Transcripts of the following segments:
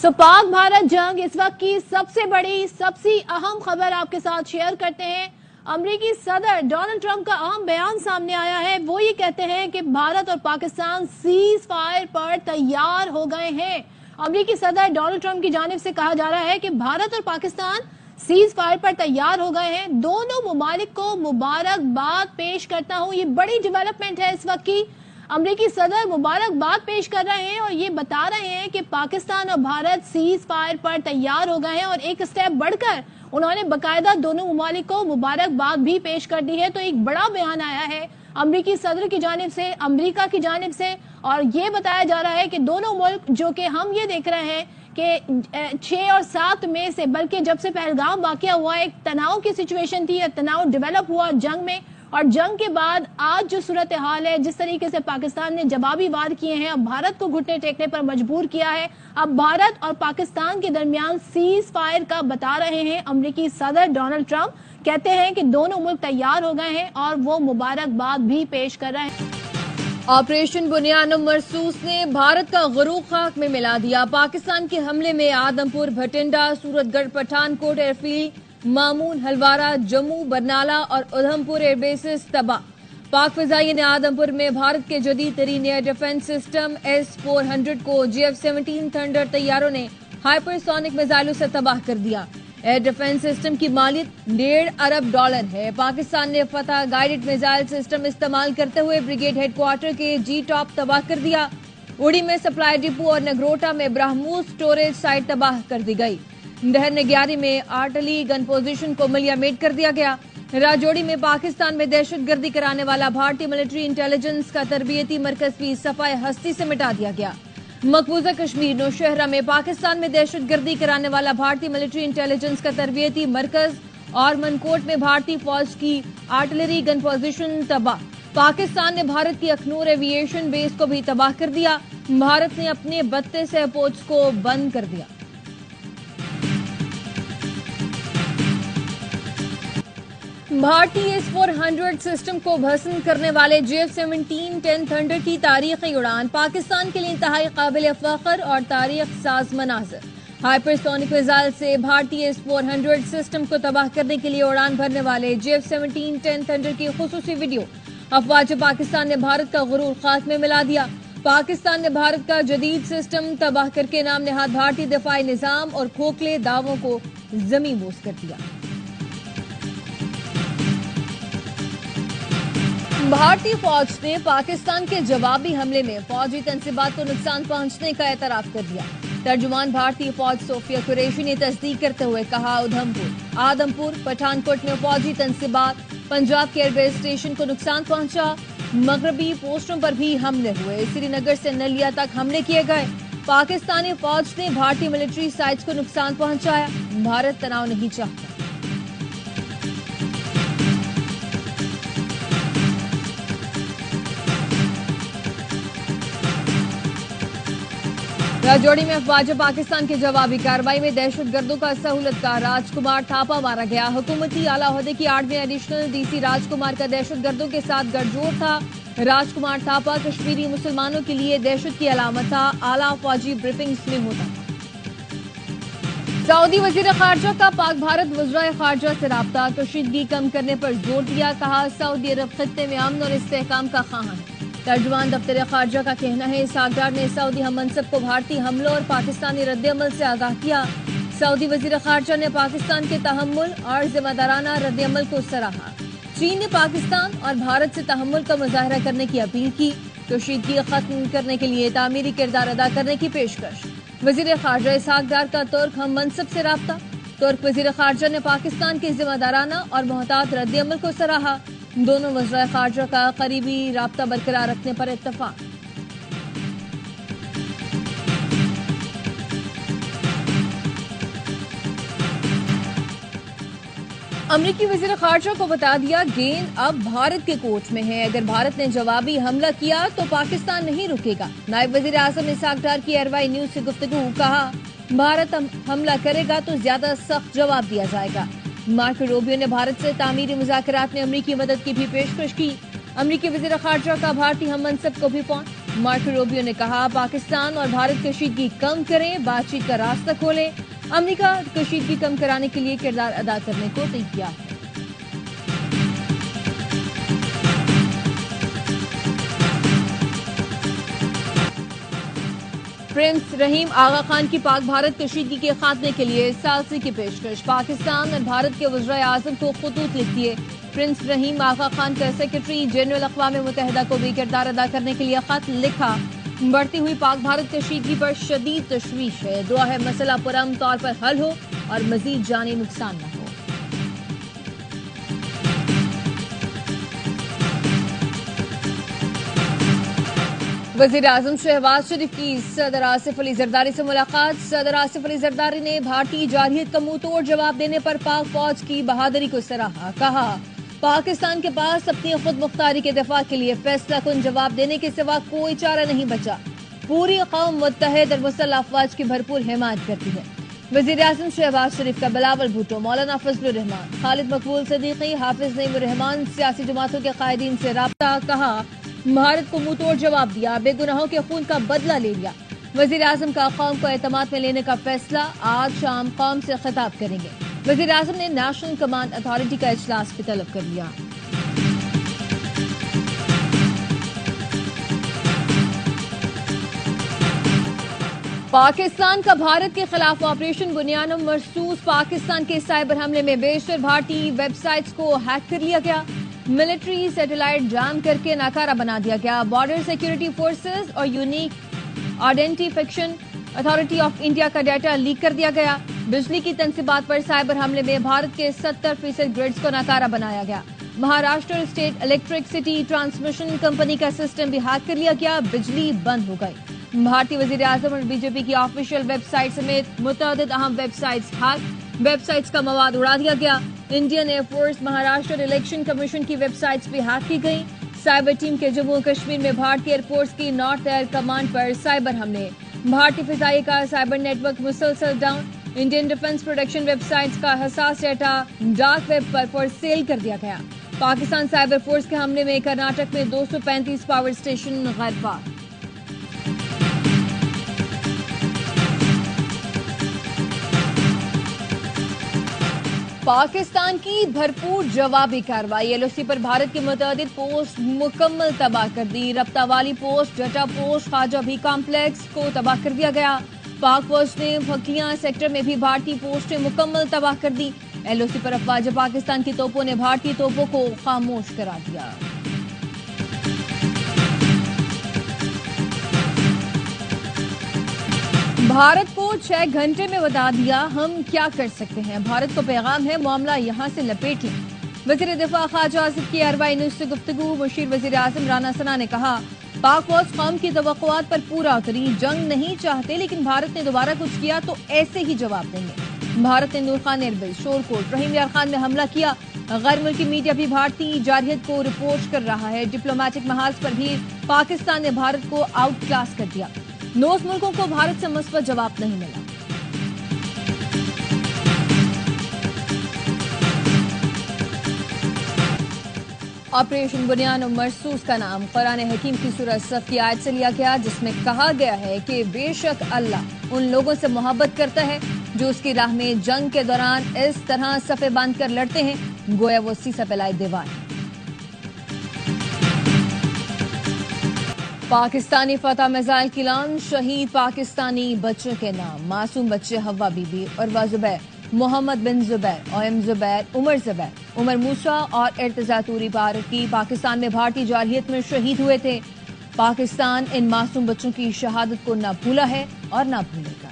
पाक भारत जंग इस वक्त की सबसे बड़ी सबसे अहम खबर आपके साथ शेयर करते हैं। अमेरिकी सदर डोनाल्ड ट्रंप का अहम बयान सामने आया है। वो ये कहते हैं कि भारत और पाकिस्तान सीज फायर पर तैयार हो गए हैं। अमेरिकी सदर डोनाल्ड ट्रंप की जानिब से कहा जा रहा है कि भारत और पाकिस्तान सीज फायर पर तैयार हो गए हैं। दोनों मुमालिक को मुबारकबाद पेश करता हूं। ये बड़ी डेवलपमेंट है इस वक्त की। अमेरिकी सदर मुबारकबाद पेश कर रहे हैं और ये बता रहे हैं कि पाकिस्तान और भारत सीज फायर पर तैयार हो गए हैं और एक स्टेप बढ़कर उन्होंने बकायदा दोनों मुमालिक को मुबारकबाद भी पेश कर दी है। तो एक बड़ा बयान आया है अमेरिकी सदर की जानिब से, अमेरिका की जानिब से, और ये बताया जा रहा है कि दोनों मुल्क, जो कि हम ये देख रहे हैं कि 6 और 7 मई से, बल्कि जब से पहलगाम वाकया हुआ, एक तनाव की सिचुएशन थी, तनाव डेवलप हुआ जंग में, और जंग के बाद आज जो सूरत हाल है, जिस तरीके से पाकिस्तान ने जवाबी वार किए हैं, अब भारत को घुटने टेकने पर मजबूर किया है। अब भारत और पाकिस्तान के दरमियान सीज फायर का बता रहे हैं अमेरिकी सदर डोनाल्ड ट्रंप। कहते हैं कि दोनों मुल्क तैयार हो गए हैं और वो मुबारकबाद भी पेश कर रहे हैं। ऑपरेशन बुनियान मरसूस ने भारत का गरूर खाक में मिला दिया। पाकिस्तान के हमले में आदमपुर, भटिंडा, सूरतगढ़, पठानकोट एयरफील्ड, मामून, हलवारा, जम्मू, बरनाला और उधमपुर एयरबेसेस तबाह। पाक फिजाइये ने आदमपुर में भारत के जदीद तरीन एयर डिफेंस सिस्टम S-400 को GF-17 थंडर तैयारों ने हाइपरसोनिक मिसाइलों से तबाह कर दिया। एयर डिफेंस सिस्टम की मालियत $1.5 अरब है। पाकिस्तान ने फतह गाइडेड मिसाइल सिस्टम इस्तेमाल करते हुए ब्रिगेड हेडक्वार्टर के G-टॉप तबाह कर दिया। उड़ी में सप्लाई डिपो और नगरोटा में ब्राह्मूस स्टोरेज साइट तबाह कर दी गई। दहर नग्यारी में आर्टली गन पोजीशन को मलियामेट कर दिया गया। राजौरी में पाकिस्तान में दहशतगर्दी कराने वाला भारतीय मिलिट्री इंटेलिजेंस का तरबियती मरकज भी सफाए हस्ती से मिटा दिया गया। मकबूजा कश्मीर नौशहरा में पाकिस्तान में दहशतगर्दी कराने वाला भारतीय मिलिट्री इंटेलिजेंस का तरबियती मरकज और मनकोट में भारतीय फौज की आर्टिलरी गन पोजीशन तबाह। पाकिस्तान ने भारत की अखनूर एविएशन बेस को भी तबाह कर दिया। भारत ने अपने 32 एयरपोर्ट्स को बंद कर दिया। भारतीय S-400 सिस्टम को भस्म करने वाले GF-17 थंडर की तारीखी उड़ान पाकिस्तान के लिए इंतहाई काबिल फख्र और तारीख साज मनाजिर। हाइपरसोनिक मिसाइल से भारतीय S-400 सिस्टम को तबाह करने के लिए उड़ान भरने वाले GF-17 थंडर की खुसूसी वीडियो अफवाज पाकिस्तान ने भारत का गुरूर खाक में मिला दिया। पाकिस्तान ने भारत का जदीद सिस्टम तबाह करके नाम नहाद भारतीय दिफाई निजाम और खोखले दावों को जमीन बोस कर दिया। भारतीय फौज ने पाकिस्तान के जवाबी हमले में फौजी तंसीबात को नुकसान पहुंचने का एतराफ कर दिया। तर्जुमान भारतीय फौज सोफिया कुरैशी ने तस्दीक करते हुए कहा, उधमपुर, आदमपुर, पठानकोट में फौजी तंसीबात, पंजाब के एयरबेस स्टेशन को नुकसान पहुंचा। मगरबी पोस्टों पर भी हमले हुए। श्रीनगर से नलिया तक हमले किए गए। पाकिस्तानी फौज ने भारतीय मिलिट्री साइट्स को नुकसान पहुंचाया। भारत तनाव नहीं चाहता। राजौरी में अफवाज पाकिस्तान की जवाबी कार्रवाई में दहशतगर्दों का सहूलत का राजकुमार थापा मारा गया। हुकूमती आला ओहदे की आड़ में एडिशनल DC राजकुमार का दहशतगर्दों के साथ गठजोड़ था। राजकुमार थापा कश्मीरी मुसलमानों के लिए दहशत की अलामत था। आला फौजी ब्रीफिंग्स में होता था। सऊदी वजीर खारजा का पाक भारत वज़राए खारजा से राब्ता, कशीदगी कम करने पर जोर दिया। कहा, सऊदी अरब खित्ते में अमन और इस्तेहकाम का ख़्वाहां है। तर्जुमान दफ्तर खारजा का कहना है, सागदार ने सऊदी हम मनसब को भारतीय हमलों और पाकिस्तानी रद्द-ए-अमल से आगाह किया। सऊदी वजीर खारजा ने पाकिस्तान के तहम्मुल और जिम्मेदाराना रद्द-ए-अमल को सराहा। चीन ने पाकिस्तान और भारत से तहम्मुल का मुजाहरा करने की अपील की। कशीदगी खत्म करने के लिए तामीरी किरदार अदा करने की पेशकश। वजीर खारजा सागदार का तुर्क हम मनसब से राब्ता। तुर्क वजीर खारजा ने पाकिस्तान के जिम्मेदाराना और मोहतात रद्द-ए-अमल को सराहा। दोनों वज़राए खारजा का करीबी राब्ता बरकरार रखने पर इत्तफाक। अमरीकी वज़ीर खारजा को बता दिया, गेंद अब भारत के कोर्ट में है। अगर भारत ने जवाबी हमला किया तो पाकिस्तान नहीं रुकेगा। नायब वज़ीर आज़म इसहाक डार की एयरवाई न्यूज से गुफ्तगू। कहा, भारत हमला करेगा तो ज्यादा सख्त जवाब दिया जाएगा। मार्को रूबियो ने भारत से तामीरी मुज़ाकरात में अमरीकी मदद की भी पेशकश की। अमरीकी वज़ीर खारजा का भारतीय हम मनसब को भी फोन। मार्को रूबियो ने कहा पाकिस्तान और भारत कशीदगी कम करें, बातचीत का रास्ता खोलें। अमेरिका कशीदगी कम कराने के लिए किरदार अदा करने को तैयार है। प्रिंस रहीम आगा खान की पाक भारत कशीदगी के खात्मे के लिए सालसी की पेशकश। पाकिस्तान और भारत के वज़ीर आज़म को खुतूत लिख दिए। प्रिंस रहीम आगा खान का सेक्रेटरी जनरल अक़वाम मुत्तहिदा को भी किरदार अदा करने के लिए खत लिखा। बढ़ती हुई पाक भारत कशीदगी पर शदीद तशवीश है। दुआ है मसला पुरअमन तौर पर हल हो और मजीद जानी नुकसान न हो। वज़ीर आज़म शहबाज शरीफ की सदर आसिफ अली ज़रदारी से मुलाकात। सदर आसिफ अली ज़रदारी ने भारतीय जारहियत का मुंह तोड़ जवाब देने पर पाक फौज की बहादुरी को सराहा। कहा पाकिस्तान के पास अपनी खुद मुख्तारी के दिफा के लिए फैसला कुन जवाब देने के सिवा कोई चारा नहीं बचा। पूरी कौम मुत्तहिद और मुसल्लह अफवाज की भरपूर हिमायत करती है। वज़ीर आज़म शहबाज शरीफ का बिलावल भुट्टो, मौलाना फजलुर रहमान, खालिद मकबूल सदीकी, हाफिज नईमुर रहमान, सियासी जमातों के कायदीन से राब्ता। कहा भारत को मुंह तोड़ जवाब दिया, बेगुनाहों के खून का बदला ले लिया। वज़ीर आज़म का कौम को एतमाद में लेने का फैसला। आज शाम कौम से खिताब करेंगे। वज़ीर आज़म ने नेशनल कमांड अथॉरिटी का इजलास भी तलब कर लिया। पाकिस्तान का भारत के खिलाफ ऑपरेशन बुनियानुम मरसूस। पाकिस्तान के साइबर हमले में बेशतर भारतीय वेबसाइट्स को हैक कर लिया गया। मिलिट्री सैटेलाइट जाम करके नाकारा बना दिया गया। बॉर्डर सिक्योरिटी फोर्सेस और unique identification authority of India का डाटा लीक कर दिया गया। बिजली की तनसीबात पर साइबर हमले में भारत के 70% ग्रिड्स को नाकारा बनाया गया। Maharashtra state electricity transmission company का सिस्टम भी हैक कर लिया गया। बिजली बंद हो गई। भारतीय वज़ीर आज़म और बीजेपी की ऑफिशियल वेबसाइट समेत मुतअद्दिद अहम वेबसाइट्स हैक। वेबसाइट्स का मवाद उड़ा दिया गया। Indian air force, Maharashtra election commission की वेबसाइट्स भी हैक की गई। साइबर टीम के जम्मू कश्मीर में भारतीय एयरफोर्स की नॉर्थ एयर कमांड पर साइबर हमले। भारतीय फिजाई का साइबर नेटवर्क मुसलसल down. Indian defence production websites का हसास डाटा डार्क वेब पर फॉर सेल कर दिया गया। पाकिस्तान साइबर फोर्स के हमले में कर्नाटक में 235 पावर स्टेशन गैर-फार। पाकिस्तान की भरपूर जवाबी कार्रवाई। एलओसी पर भारत के मुतअद्दिद पोस्ट मुकम्मल तबाह कर दी। रब्ता वाली पोस्ट, डाटा पोस्ट, ख्वाजा भी कॉम्प्लेक्स को तबाह कर दिया गया। पाक फौज ने फकियां सेक्टर में भी भारतीय पोस्टें मुकम्मल तबाह कर दी। एलओसी पर अफवाज पाकिस्तान की तोपों ने भारतीय तोपों को खामोश करा दिया। भारत को 6 घंटे में बता दिया हम क्या कर सकते हैं। भारत को पैगाम है मामला यहां से लपेट लें। वज़ीर दिफा ख्वाजा आसिफ की अरबा न्यूज़ से गुफ्तगू। मुशीर वज़ीर आज़म राना सना ने कहा पाक फौज कौम की तवक्कुआत पर पूरा उतरी। जंग नहीं चाहते, लेकिन भारत ने दोबारा कुछ किया तो ऐसे ही जवाब देंगे। भारत ने नूर खान एयरबेस, शोरकोट, रहीम यार खान में हमला किया। गैर मुल्की मीडिया भी भारतीय जारहियत को रिपोर्ट कर रहा है। डिप्लोमेटिक महाज पर भी पाकिस्तान ने भारत को आउट क्लास कर दिया। 9 मुल्कों को भारत से मुस्बत जवाब नहीं मिला। ऑपरेशन बुनियानुम मरसूस का नाम कुरान हकीम की सूरह सफ की आयत से लिया गया, जिसमें कहा गया है कि बेशक अल्लाह उन लोगों से मोहब्बत करता है जो उसकी राह में जंग के दौरान इस तरह सफ़े बांध कर लड़ते हैं गोया वो सीसा फैलाए दीवार। पाकिस्तानी फतह मिसाइल की लॉन्च। शहीद पाकिस्तानी बच्चों के नाम। मासूम बच्चे हवा बीबी, उर्वा जुबैर, मोहम्मद बिन जुबैर, ओएम जुबैर, उमर जुबैर, उमर मूसा और इर्तिजा तूरी बारकी पाकिस्तान में भारतीय जारहियत में शहीद हुए थे। पाकिस्तान इन मासूम बच्चों की शहादत को न भूला है और न भूलेगा।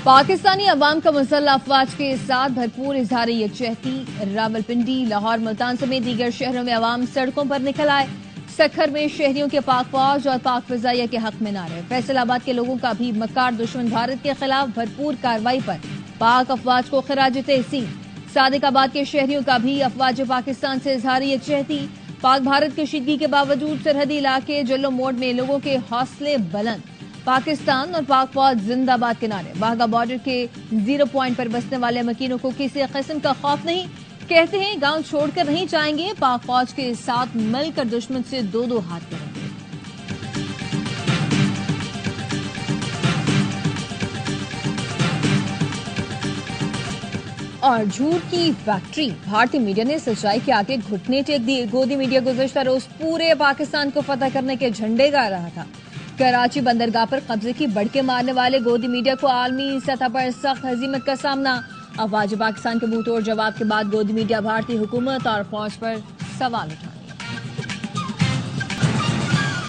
पाकिस्तानी अवाम का मुसल्लह अफवाज के साथ भरपूर इजहार यकजहती। रावलपिंडी, लाहौर, मुल्तान समेत दीगर शहरों में अवाम सड़कों पर निकल आए। सखर में शहरियों के पाक फौज और पाक फिजाइया के हक में नारे। फैसलाबाद के लोगों का भी मक्कार दुश्मन भारत के खिलाफ भरपूर कार्रवाई पर पाक अफवाज को खिराज तहसीन। सादिकाबाद के शहरियों का भी अफवाज पाकिस्तान से इजहार यकजहती। पाक भारत कशीदगी के बावजूद सरहदी इलाके जल्लो मोड़ में लोगों के हौसले बुलंद। पाकिस्तान और पाक फौज जिंदाबाद के नारे। वाघा बॉर्डर के 0 पॉइंट पर बसने वाले मकीनों को किसी किस्म का खौफ नहीं। कहते हैं गांव छोड़कर नहीं जाएंगे। पाक फौज के साथ मिलकर दुश्मन से 2-2 हाथ करेंगे। اور جھوٹ کی فیکٹری، بھارتی میڈیا نے سچائی کے آگے گھٹنے ٹیک دیے۔ گودی میڈیا گزشتہ روز پورے پاکستان کو فتح کرنے کے جھنڈے گاڑ رہا تھا۔ کراچی بندرگاہ پر قبضے کی بڑکیں مارنے والے گودی میڈیا کو عالمی سطح پر سخت ہزیمت کا سامنا۔ افواج پاکستان کے منہ توڑ جواب کے بعد گودی میڈیا بھارتی حکومت اور فوج پر سوال اٹھا